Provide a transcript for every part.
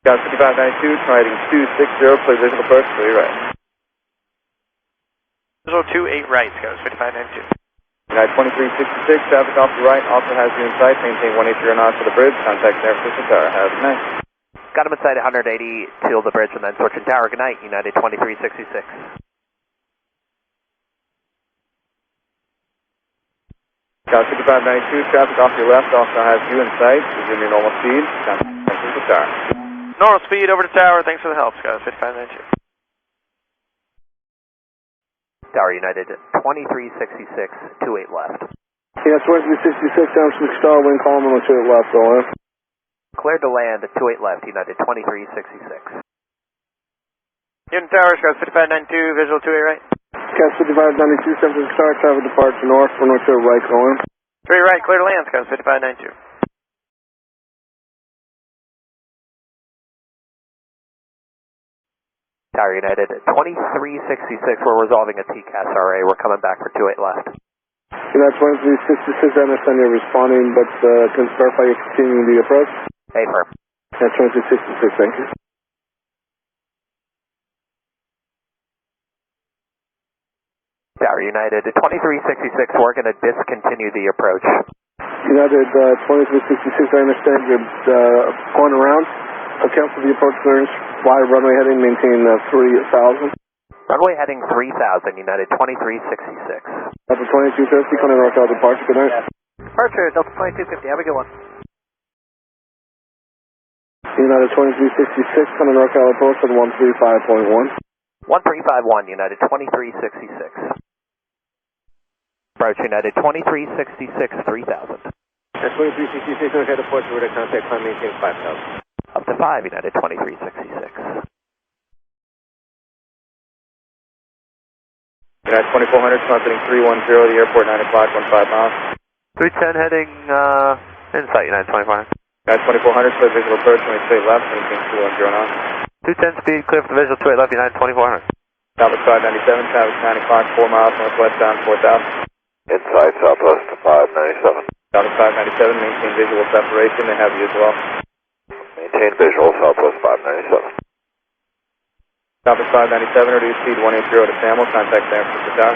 Got 5592, trying 260, clear visual approach, 3 right. Visual 28 right, Scott, 5592. United 2366, traffic off the right, also has you in sight, maintain 180 knots to the bridge, contact San Francisco Tower, have a good night. Got him in sight 180 till the bridge and then switching tower, good night, United 2366. Got 5592, traffic off your left, also has you in sight, resume your normal speed, contact San Francisco Tower. Normal speed over to tower, thanks for the help, Scott, 5592. Tower United 2366, 28 left. Yeah, 2366, San Francisco Tower, wind calm, and 28 left, go in. Cleared to land at 28 left, United 2366. Union Tower, Scott, 5592, visual 28 right. Cat 5592, San Francisco Tower, traffic departure north, 102 right, go in. 3 right, clear to land, Scott, 5592. Tower United 2366, we're resolving a TCAS RA, we're coming back for 28 left. United 2366, I understand you're responding, but can you verify you're continuing the approach? Hey, firm. Cat 2366, thank you. Tower United 2366, we're going to discontinue the approach. United 2366, I understand you're going around. Cancel the approach clearance, fly runway heading, maintain 3000. Runway heading 3000, United 2366. Delta 2250, coming North Tower departure, good night. Departure, Delta 2250, have a good one. United 2366, coming North Tower approach at 135.1. 1351, United 2366. Approach United 2366, 3000. At 2366, North Tower departure, we're to contact climb, maintain 5000. Up to 5, United 2366. United 2400, transmitting 310 to the airport, 9 o'clock, 15 miles. 310 heading insight, United 2400. United 2400, clear visual approach, 28 left, maintain 210 knots. 210 speed, clear for the visual 28 left, United 2400. Southwest 597, traffic 9 o'clock, 4 miles, northwest down 4000. Inside Southwest 597. Southwest 597, maintain visual separation, they have you as well. Maintain visual Southwest 597. Southwest 597, reduce speed 180 to Samuel, contact San Francisco Tower.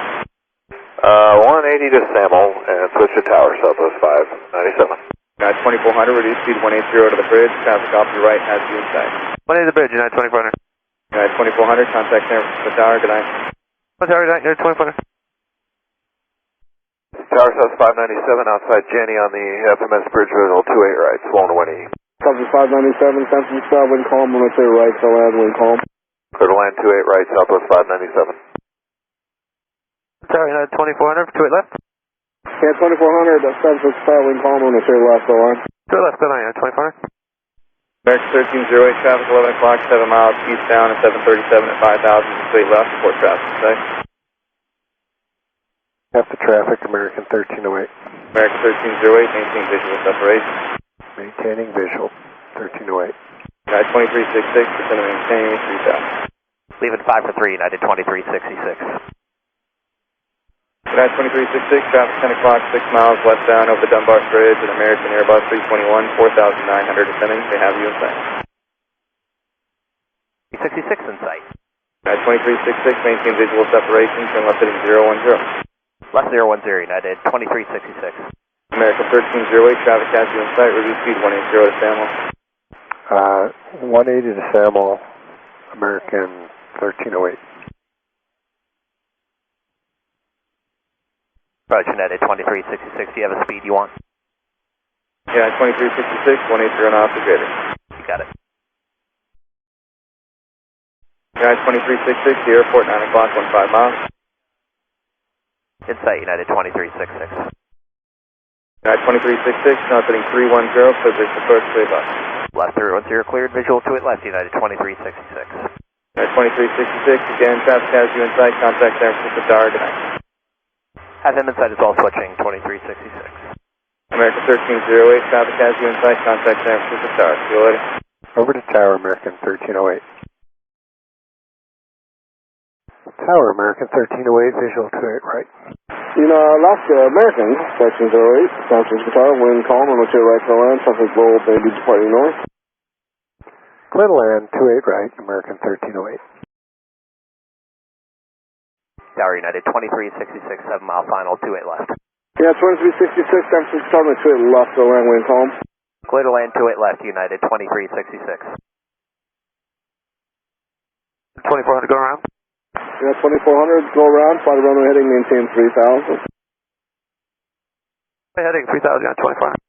180 to Samuel and switch to tower Southwest 597. United 2400, reduce speed 180 to the bridge, traffic off your right has you in sight. 180 to the bridge, United 2400. United 2400, contact San Francisco Tower, good night. Tower, United 2400. Tower South 597 outside Jenny on the FMS bridge visual 28 right, swollen to 180. Southwest 597, San Francisco Tower, wind calm, 102 right, so land, wind calm. Clear to land 28 right, Southwest 597. Tower, United 2400, 28 left. Yeah, 2400, San Francisco Tower, wind calm, 102 left, so land. 28 left, good night, United 2400. American 1308, traffic 11 o'clock, 7 miles, eastbound at 737 at 5000, straight left, report traffic, say. After traffic, American 1308. American 1308, maintain visual separation. Maintaining visual, 1308. United 2366, percent of maintaining 3000. Leaving 5 for 3, United 2366. United 2366, traffic 10 o'clock, 6 miles westbound over the Dunbar Bridge at American Airbus 321, 4,900 descending, they have you in sight. 66 in sight. United 2366, maintain visual separation, turn left heading 010. Left 010, United 2366. American 1308, traffic has you in sight, reduce speed 180 to Samuel. 180 to Samuel, American 1308. Approach United 2366, do you have a speed you want? Yeah, 2366, 180 knots or greater. You got it. United 2366, the airport, 9 o'clock, 15 miles. Insight United 2366. United 2366, transmitting 310, clear visual approach, straight left. Left 310 cleared, visual 28 left, United 2366. United 2366, again, traffic has you in sight, contact San Francisco Tower, good night. Have him inside as well, switching 2366. American 1308, traffic has you in sight, contact San Francisco Tower. See you later. Over to Tower, American 1308. Tower, American 1308, visual 28 right. Alaska American 1308, San Francisco Tower, wind calm, on 2 right for land, traffic roll, baby departing north. Clear to land, 28 right, American 1308. Tower United, 2366, 7 mile final, 28 left. Yeah, 2366, San Francisco, on the 28 left, the land wing home. Clear to land, 28 left, United, 2366. 2400 go around. Yeah, 2400, go around, fly the runway heading, maintain 3000. Heading 3000 on 2400.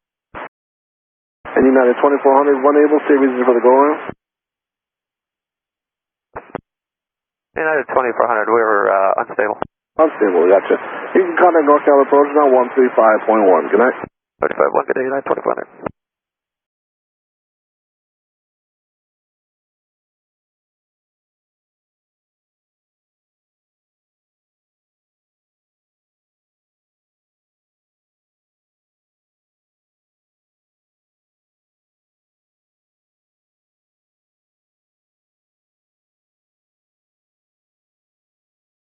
And United 2400, one able, say reason for the go around. United 2400, we were unstable. Unstable, gotcha. You can contact NorCal approach now, 135.1. Good night. 35, 1 good day, United 2400.